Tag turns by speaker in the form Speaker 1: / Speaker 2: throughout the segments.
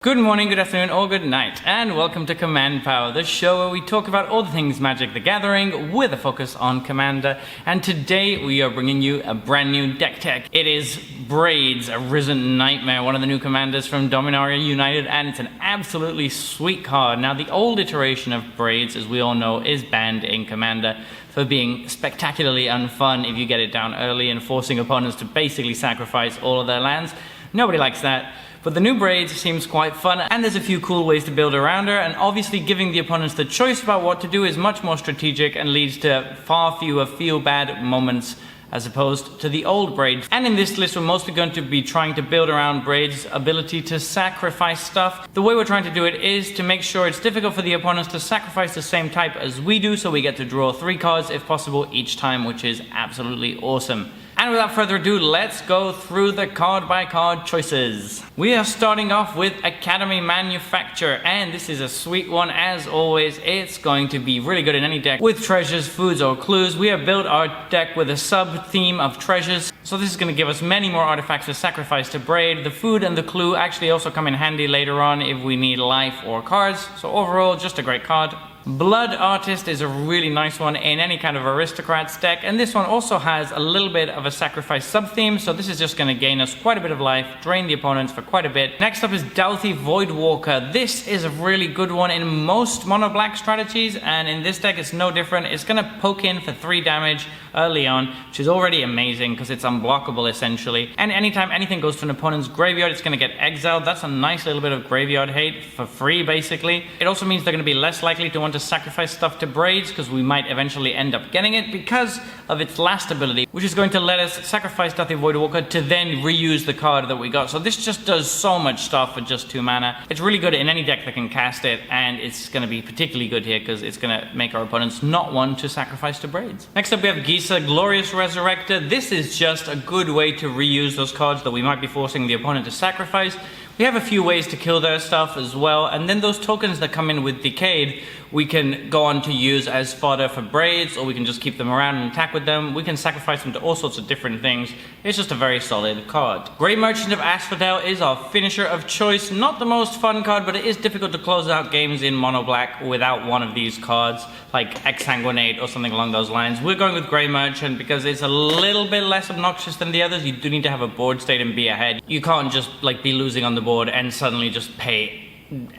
Speaker 1: Good morning, good afternoon, or good night, and welcome to Command Power, the show where we talk about all the things Magic the Gathering with a focus on Commander. And today we are bringing you a brand new deck tech. It is Braids, Arisen Nightmare, one of the new commanders from Dominaria United, and it's an absolutely sweet card. Now, the old iteration of Braids, as we all know, is banned in Commander for being spectacularly unfun if you get it down early and forcing opponents to basically sacrifice all of their lands. Nobody likes that. But the new Braids seems quite fun, and there's a few cool ways to build around her, and obviously giving the opponents the choice about what to do is much more strategic and leads to far fewer feel-bad moments as opposed to the old Braids. And in this list, we're mostly going to be trying to build around Braids' ability to sacrifice stuff. The way we're trying to do it is to make sure it's difficult for the opponents to sacrifice the same type as we do, so we get to draw 3 cards if possible each time, which is absolutely awesome. And without further ado, let's go through the card-by-card choices. We are starting off with Academy Manufacture, and this is a sweet one as always. It's going to be really good in any deck with treasures, foods, or clues. We have built our deck with a sub-theme of treasures, so this is going to give us many more artifacts to sacrifice to Braid. The food and the clue actually also come in handy later on if we need life or cards, so overall, just a great card. Blood Artist is a really nice one in any kind of Aristocrats deck, and this one also has a little bit of a sacrifice sub-theme, so this is just going to gain us quite a bit of life, drain the opponents for quite a bit. Next up is Doughty Voidwalker. This is a really good one in most mono-black strategies, and in this deck it's no different. It's going to poke in for 3 damage early on, which is already amazing because it's unblockable essentially. And anytime anything goes to an opponent's graveyard, it's going to get exiled. That's a nice little bit of graveyard hate for free, basically. It also means they're going to be less likely to want to sacrifice stuff to Braids, because we might eventually end up getting it because of its last ability, which is going to let us sacrifice Doughty Voidwalker to then reuse the card that we got. So this just does so much stuff for just 2 mana. It's really good in any deck that can cast it, and it's going to be particularly good here because it's going to make our opponents not want to sacrifice to Braids. Next up we have Gisa, Glorious Resurrector. This is just a good way to reuse those cards that we might be forcing the opponent to sacrifice. We have a few ways to kill their stuff as well, and then those tokens that come in with Decayed, we can go on to use as fodder for Braids, or we can just keep them around and attack with them. We can sacrifice them to all sorts of different things. It's just a very solid card. Great Merchant of Asphodel is our finisher of choice. Not the most fun card, but it is difficult to close out games in mono black without one of these cards, like Exsanguinate or something along those lines. We're going with Great Merchant because it's a little bit less obnoxious than the others. You do need to have a board state and be ahead. You can't just be losing on the board and suddenly just pay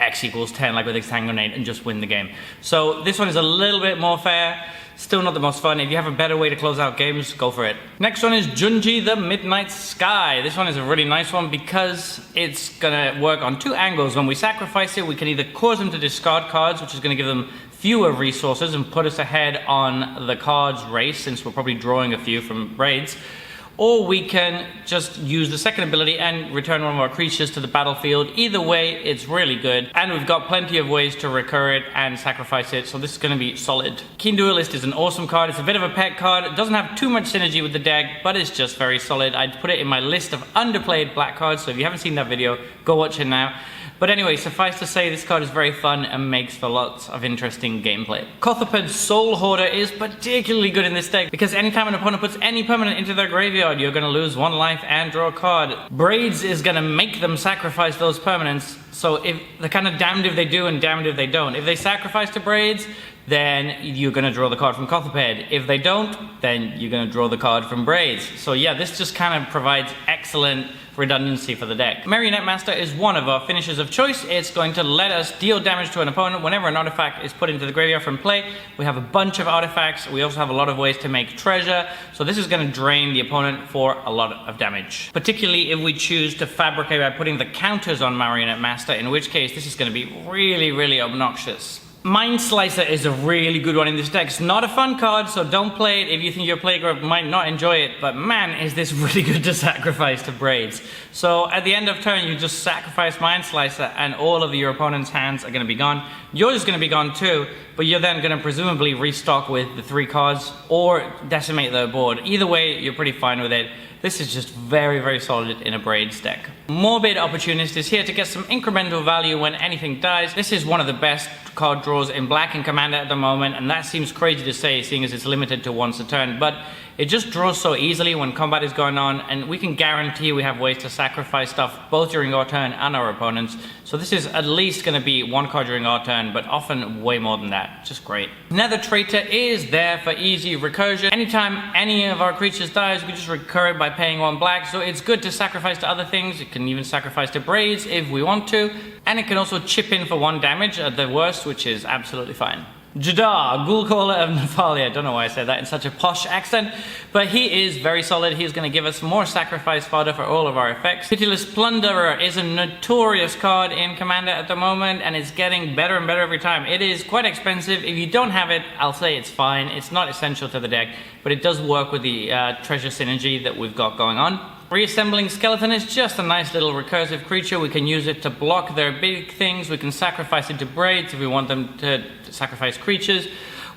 Speaker 1: X equals 10 like with Exsanguinate and just win the game. So this one is a little bit more fair. Still not the most fun. If you have a better way to close out games, go for it. Next one is Junji the Midnight Sky. This one is a really nice one because it's gonna work on 2 angles. When we sacrifice it, we can either cause them to discard cards, which is gonna give them fewer resources and put us ahead on the cards race, since we're probably drawing a few from Braids. Or we can just use the second ability and return one of our creatures to the battlefield. Either way, it's really good. And we've got plenty of ways to recur it and sacrifice it, so this is going to be solid. Keen Duelist is an awesome card. It's a bit of a pet card. It doesn't have too much synergy with the deck, but it's just very solid. I'd put it in my list of underplayed black cards, so if you haven't seen that video, go watch it now. But anyway, suffice to say, this card is very fun and makes for lots of interesting gameplay. Kothopod Soul Hoarder is particularly good in this deck because anytime an opponent puts any permanent into their graveyard, you're going to lose 1 life and draw a card. Braids is going to make them sacrifice those permanents, so if they're kind of damned if they do and damned if they don't. If they sacrifice to Braids, then you're going to draw the card from Kothopod. If they don't, then you're going to draw the card from Braids. So yeah, this just kind of provides excellent redundancy for the deck. Marionette Master is one of our finishers of choice. It's going to let us deal damage to an opponent whenever an artifact is put into the graveyard from play. We have a bunch of artifacts. We also have a lot of ways to make treasure. So this is going to drain the opponent for a lot of damage. Particularly if we choose to fabricate by putting the counters on Marionette Master, in which case this is going to be really, really obnoxious. Mind Slicer is a really good one in this deck. It's not a fun card, so don't play it if you think your playgroup might not enjoy it, but man, is this really good to sacrifice to Braids. So at the end of turn, you just sacrifice Mind Slicer and all of your opponent's hands are going to be gone. Yours is going to be gone too, but you're then going to presumably restock with the 3 cards or decimate their board. Either way, you're pretty fine with it. This is just very, very solid in a Braids deck. Morbid Opportunist is here to get some incremental value when anything dies. This is one of the best card draws in black in Commander at the moment, and that seems crazy to say seeing as it's limited to once a turn, but It just draws so easily when combat is going on, and we can guarantee we have ways to sacrifice stuff both during our turn and our opponents. So this is at least going to be one card during our turn, but often way more than that. Just great. Nether Traitor is there for easy recursion. Anytime any of our creatures dies, we just recur it by paying 1 black. So it's good to sacrifice to other things. It can even sacrifice to Braids if we want to. And it can also chip in for 1 damage at the worst, which is absolutely fine. Jadar, Ghoulcaller of Nephalia. I don't know why I said that in such a posh accent, but he is very solid. He's going to give us more sacrifice fodder for all of our effects. Pitiless Plunderer is a notorious card in Commander at the moment, and it's getting better and better every time. It is quite expensive. If you don't have it, I'll say it's fine. It's not essential to the deck, but it does work with the treasure synergy that we've got going on. Reassembling Skeleton is just a nice little recursive creature. We can use it to block their big things. We can sacrifice it to Braids if we want them to sacrifice creatures.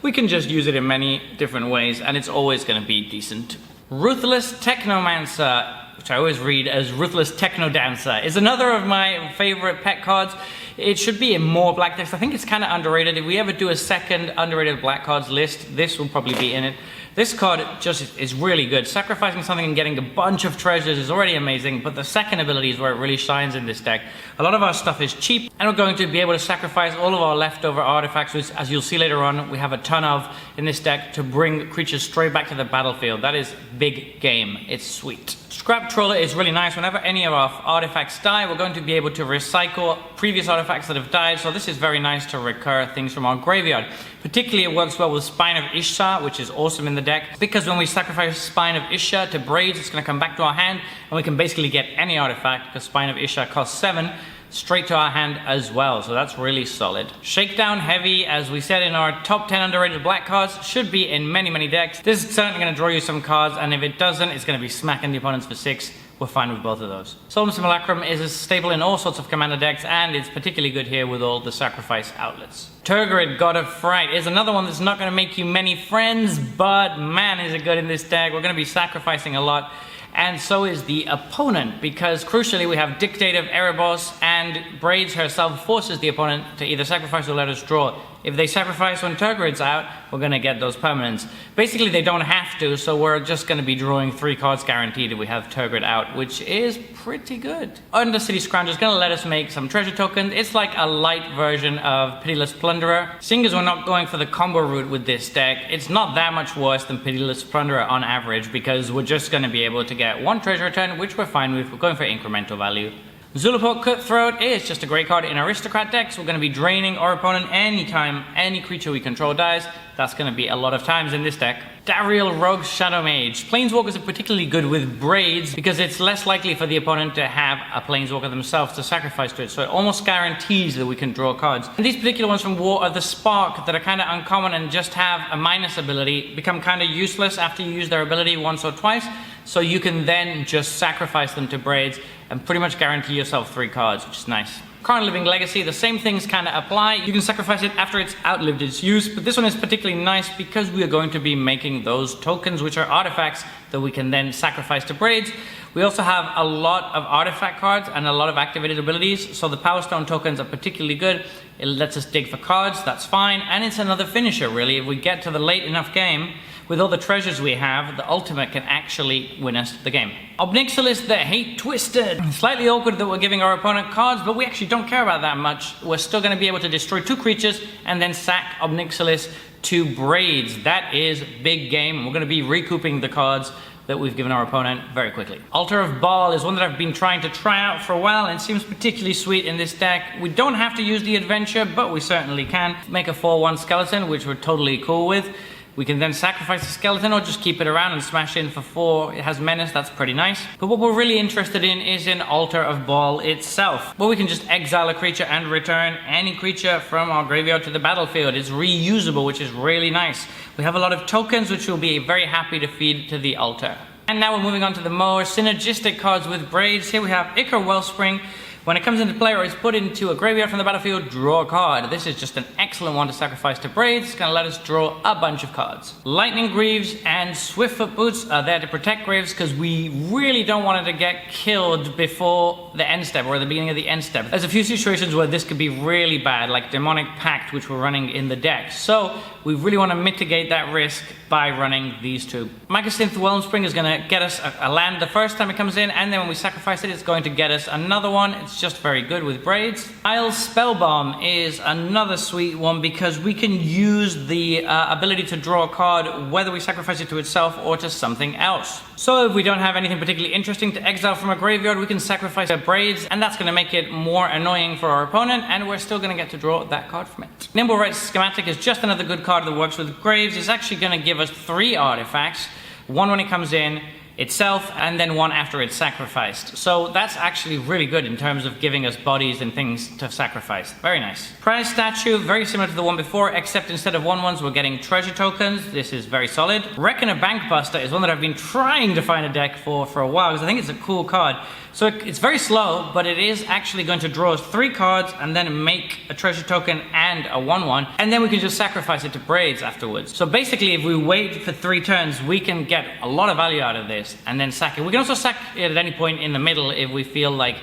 Speaker 1: We can just use it in many different ways, and it's always going to be decent. Ruthless Technomancer, which I always read as Ruthless Technodancer, is another of my favorite pet cards. It should be in more black decks. I think it's kind of underrated. If we ever do a second underrated black cards list, this will probably be in it. This card just is really good. Sacrificing something and getting a bunch of treasures is already amazing, but the second ability is where it really shines in this deck. A lot of our stuff is cheap, and we're going to be able to sacrifice all of our leftover artifacts, which, as you'll see later on, we have a ton of in this deck to bring creatures straight back to the battlefield. That is big game. It's sweet. Scrap Trawler is really nice. Whenever any of our artifacts die, we're going to be able to recycle previous artifacts that have died, so this is very nice to recur things from our graveyard. Particularly it works well with Spine of Ishtar, which is awesome in the deck, because when we sacrifice Spine of Ishtar to Braids, it's going to come back to our hand, and we can basically get any artifact, because Spine of Ishtar costs 7, straight to our hand as well, so that's really solid. Shakedown Heavy, as we said in our top 10 underrated black cards, should be in many decks. This is certainly going to draw you some cards, and if it doesn't, it's going to be smacking the opponents for 6. We're fine with both of those. Solemn Simulacrum is a staple in all sorts of commander decks, and it's particularly good here with all the sacrifice outlets. Tergrid, God of Fright, is another one that's not going to make you many friends, but man is it good in this deck. We're going to be sacrificing a lot, and so is the opponent, because crucially we have Dictate of Erebos, and Braids herself forces the opponent to either sacrifice or let us draw. If they sacrifice when Tergrid's out, we're going to get those permanents. Basically, they don't have to, so we're just going to be drawing 3 cards guaranteed if we have Tergrid out, which is pretty good. Undercity Scrounger is going to let us make some treasure tokens. It's like a light version of Pitiless Plunderer. Seeing as we're not going for the combo route with this deck, it's not that much worse than Pitiless Plunderer on average, because we're just going to be able to get 1 treasure return, which we're fine with. We're going for incremental value. Zulaport Cutthroat is just a great card in Aristocrat decks. We're going to be draining our opponent anytime any creature we control dies. That's going to be a lot of times in this deck. Dariel Rogue Shadow Mage. Planeswalkers are particularly good with Braids because it's less likely for the opponent to have a Planeswalker themselves to sacrifice to it, so it almost guarantees that we can draw cards. And these particular ones from War of the Spark that are kind of uncommon and just have a minus ability become kind of useless after you use their ability once or twice, so you can then just sacrifice them to Braids and pretty much guarantee yourself 3 cards, which is nice. Current Living Legacy, the same things kind of apply. You can sacrifice it after it's outlived its use, but this one is particularly nice because we are going to be making those tokens, which are artifacts that we can then sacrifice to Braids. We also have a lot of artifact cards and a lot of activated abilities, so the Power Stone tokens are particularly good. It lets us dig for cards, that's fine, and it's another finisher really. If we get to the late enough game, with all the treasures we have, the ultimate can actually win us the game. Obnixilis the Hate Twisted. Slightly awkward that we're giving our opponent cards, but we actually don't care about that much. We're still going to be able to destroy 2 creatures and then sack Obnixilis to Braids. That is big game. We're going to be recouping the cards that we've given our opponent very quickly. Altar of Baal is one that I've been trying to try out for a while and seems particularly sweet in this deck. We don't have to use the adventure, but we certainly can. Make a 4/1 skeleton, which we're totally cool with. We can then sacrifice the skeleton or just keep it around and smash in for 4. It has menace, that's pretty nice. But what we're really interested in is in Altar of Baal itself, where we can just exile a creature and return any creature from our graveyard to the battlefield. It's reusable, which is really nice. We have a lot of tokens, which we'll be very happy to feed to the altar. And now we're moving on to the more synergistic cards with Braids. Here we have Ichor Wellspring, When it comes into play or is put into a graveyard from the battlefield, draw a card. This is just an excellent one to sacrifice to Braids. It's going to let us draw a bunch of cards. Lightning Greaves and Swiftfoot Boots are there to protect Graves because we really don't want it to get killed before the end step or at the beginning of the end step. There's a few situations where this could be really bad, like Demonic Pact, which we're running in the deck. So we really want to mitigate that risk by running these two. Mycosynth Wellspring is going to get us a land the first time it comes in, and then when we sacrifice it, it's going to get us another one. It's just very good with Braids. Isle's Spellbomb is another sweet one because we can use the ability to draw a card whether we sacrifice it to itself or to something else. So if we don't have anything particularly interesting to exile from a graveyard, we can sacrifice our Braids, and that's going to make it more annoying for our opponent, and we're still going to get to draw that card from it. Nimble Right's Schematic is just another good card that works with Graves. It's actually going to give us 3 artifacts. One when it comes in, itself, and then one after it's sacrificed. So that's actually really good in terms of giving us bodies and things to sacrifice. Very nice. Prize Statue, very similar to the one before, except instead of 1/1s, we're getting treasure tokens. This is very solid. Reckoner Bankbuster is one that I've been trying to find a deck for a while, because I think it's a cool card. So it's very slow, but it is actually going to draw us 3 cards and then make a treasure token and a 1/1, and then we can just sacrifice it to Braids afterwards. So basically, if we wait for 3 turns, we can get a lot of value out of this and then sack it. We can also sack it at any point in the middle if we feel like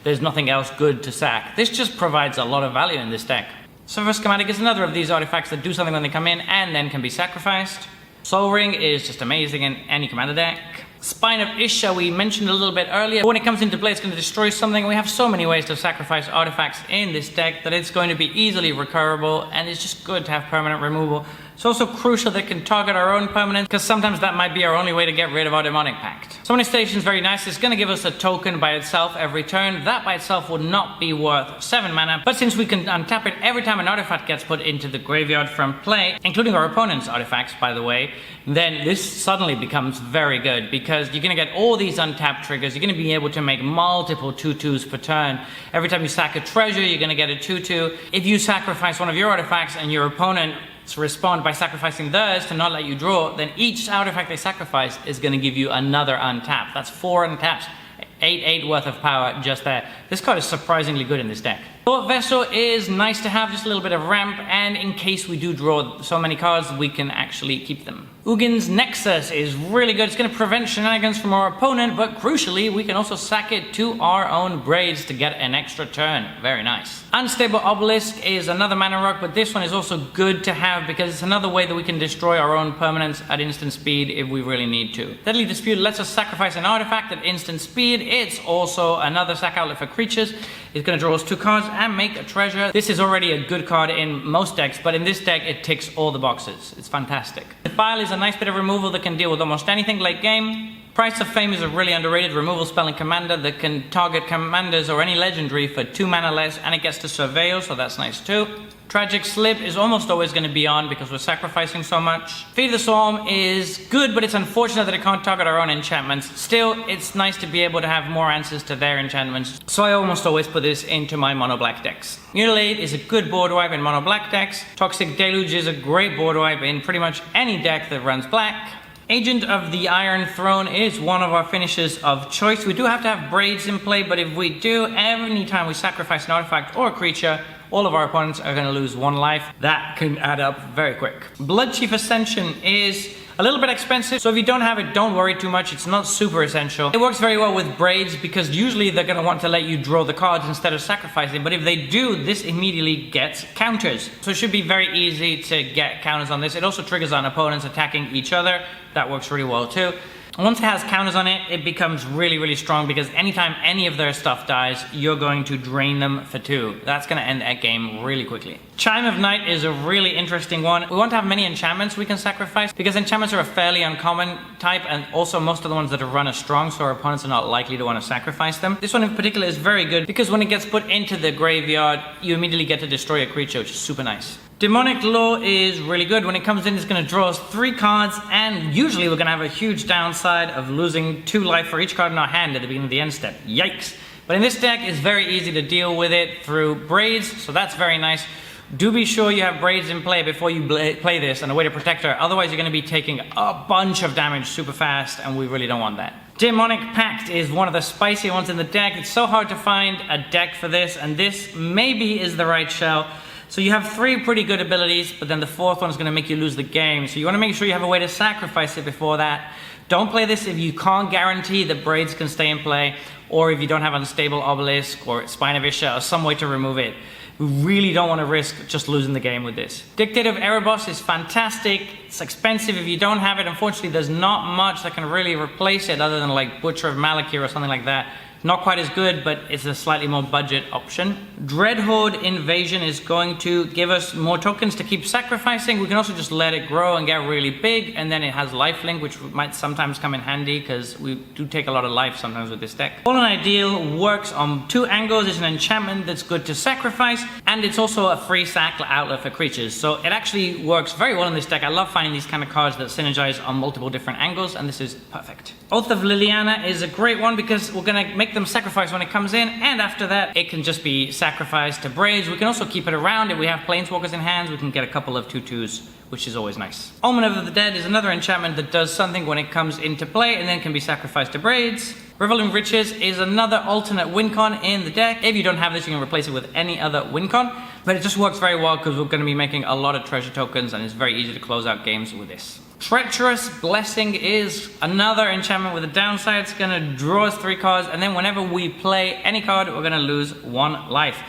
Speaker 1: there's nothing else good to sack. This just provides a lot of value in this deck. Surfer Schematic is another of these artifacts that do something when they come in and then can be sacrificed. Soul Ring is just amazing in any commander deck. Spine of Isha we mentioned a little bit earlier. When it comes into play, it's going to destroy something. We have so many ways to sacrifice artifacts in this deck that it's going to be easily recurable, and it's just good to have permanent removal. It's also crucial that it can target our own permanent, because sometimes that might be our only way to get rid of our Demonic Pact. Summoning Station is very nice. It's going to give us a token by itself every turn. That by itself would not be worth 7 mana, but since we can untap it every time an artifact gets put into the graveyard from play, including our opponent's artifacts, by the way, then this suddenly becomes very good, because you're going to get all these untapped triggers. You're going to be able to make multiple 2/2s per turn. Every time you sack a treasure, you're going to get a 2/2. If you sacrifice one of your artifacts and your opponent respond by sacrificing theirs to not let you draw, then each artifact they sacrifice is going to give you another untap. That's 4 untaps. 8/8 worth of power just there. This card is surprisingly good in this deck. Thought Vessel is nice to have, just a little bit of ramp, and in case we do draw so many cards, we can actually keep them. Ugin's Nexus is really good. It's going to prevent shenanigans from our opponent, but crucially, we can also sack it to our own Braids to get an extra turn. Very nice. Unstable Obelisk is another mana rock, but this one is also good to have because it's another way that we can destroy our own permanents at instant speed if we really need to. Deadly Dispute lets us sacrifice an artifact at instant speed. It's also another sack outlet for creatures. It's going to draw us 2 cards and make a treasure. This is already a good card in most decks, but in this deck it ticks all the boxes. It's fantastic. Defile is a nice bit of removal that can deal with almost anything late game. Price of Fame is a really underrated removal spell in Commander that can target commanders or any legendary for 2 mana less, and it gets to Surveil, so that's nice too. Tragic Slip is almost always going to be on because we're sacrificing so much. Feed the Swarm is good, but it's unfortunate that it can't target our own enchantments. Still, it's nice to be able to have more answers to their enchantments, so I almost always put this into my mono-black decks. Mutilate is a good board wipe in mono-black decks. Toxic Deluge is a great board wipe in pretty much any deck that runs black. Agent of the Iron Throne is one of our finishes of choice. We do have to have Braids in play, but if we do, any time we sacrifice an artifact or a creature, all of our opponents are going to lose 1 life. That can add up very quick. Bloodchief Ascension is a little bit expensive, so if you don't have it, don't worry too much. It's not super essential. It works very well with Braids because usually they're going to want to let you draw the cards instead of sacrificing, but if they do, this immediately gets counters. So it should be very easy to get counters on this. It also triggers on opponents attacking each other. That works really well too. Once it has counters on it, it becomes really, really strong because anytime any of their stuff dies, you're going to drain them for 2. That's going to end that game really quickly. Chime of Night is a really interesting one. We want to have many enchantments we can sacrifice because enchantments are a fairly uncommon type, and also most of the ones that are run are strong, so our opponents are not likely to want to sacrifice them. This one in particular is very good because when it gets put into the graveyard, you immediately get to destroy a creature, which is super nice. Demonic Law is really good. When it comes in, it's going to draw us 3 cards, and usually we're going to have a huge downside of losing 2 life for each card in our hand at the beginning of the end step. Yikes. But in this deck, it's very easy to deal with it through Braids, so that's very nice. Do be sure you have Braids in play before you play this and a way to protect her. Otherwise, you're going to be taking a bunch of damage super fast, and we really don't want that. Demonic Pact is one of the spicy ones in the deck. It's so hard to find a deck for this, and this maybe is the right shell. So you have 3 pretty good abilities, but then the 4th one is going to make you lose the game. So you want to make sure you have a way to sacrifice it before that. Don't play this if you can't guarantee that Braids can stay in play, or if you don't have Unstable Obelisk or Spine of Isha or some way to remove it. We really don't want to risk just losing the game with this. Dictator of Erebos is fantastic. It's expensive if you don't have it. Unfortunately, there's not much that can really replace it other than like Butcher of Malakir or something like that. Not quite as good, but it's a slightly more budget option. Dreadhorde Invasion is going to give us more tokens to keep sacrificing. We can also just let it grow and get really big, and then it has lifelink, which might sometimes come in handy because we do take a lot of life sometimes with this deck. Fallen Ideal works on 2 angles. It's an enchantment that's good to sacrifice, and it's also a free sack outlet for creatures. So it actually works very well in this deck. I love finding these kind of cards that synergize on multiple different angles, and this is perfect. Oath of Liliana is a great one because we're going to make them sacrifice when it comes in, and after that it can just be sacrificed to Braids. We can also keep it around if we have Planeswalkers in hands. We can get a couple of 2/2s, which is always nice. Omen of the Dead is another enchantment that does something when it comes into play and then can be sacrificed to Braids. Reveling Riches is another alternate wincon in the deck. If you don't have this, you can replace it with any other wincon, but it just works very well because we're going to be making a lot of treasure tokens, and it's very easy to close out games with this. Treacherous Blessing is another enchantment with a downside. It's going to draw us 3 cards, and then whenever we play any card, we're going to lose 1 life.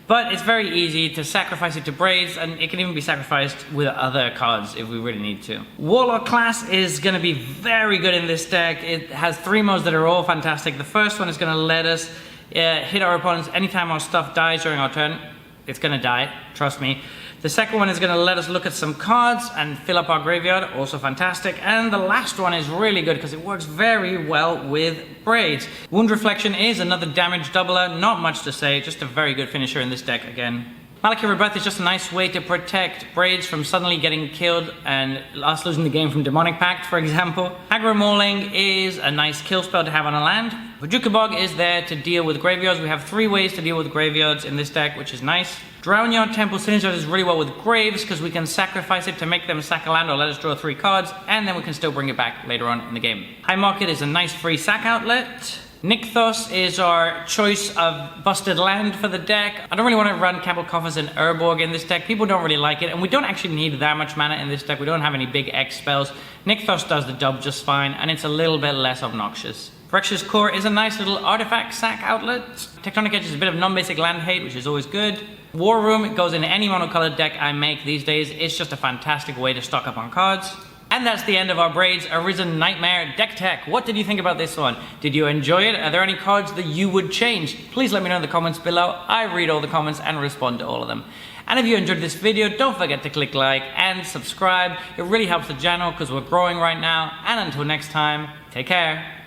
Speaker 1: But it's very easy to sacrifice it to Braids, and it can even be sacrificed with other cards if we really need to. Warlock class is going to be very good in this deck. It has 3 modes that are all fantastic. The first one is going to let us hit our opponents anytime our stuff dies during our turn. It's going to die, trust me. The second one is going to let us look at some cards and fill up our graveyard, also fantastic. And the last one is really good because it works very well with Braids. Wound Reflection is another damage doubler, not much to say, just a very good finisher in this deck again. Malakir Rebirth is just a nice way to protect Braids from suddenly getting killed and us losing the game from Demonic Pact, for example. Aggro Mauling is a nice kill spell to have on a land. Vajuka Bog is there to deal with graveyards. We have 3 ways to deal with graveyards in this deck, which is nice. Drownyard Temple synergizes really well with Graves because we can sacrifice it to make them sack a land or let us draw 3 cards, and then we can still bring it back later on in the game. High Market is a nice free sack outlet. Nykthos is our choice of busted land for the deck. I don't really want to run Cabal Coffers and Urborg in this deck. People don't really like it, and we don't actually need that much mana in this deck. We don't have any big X spells. Nykthos does the job just fine, and it's a little bit less obnoxious. Phyrexia's Core is a nice little artifact sack outlet. Tectonic Edge is a bit of non-basic land hate, which is always good. War Room, it goes in any monocolored deck I make these days. It's just a fantastic way to stock up on cards. And that's the end of our Braids Arisen Nightmare deck tech. What did you think about this one? Did you enjoy it? Are there any cards that you would change? Please let me know in the comments below. I read all the comments and respond to all of them. And if you enjoyed this video, don't forget to click like and subscribe. It really helps the channel because we're growing right now. And until next time, take care.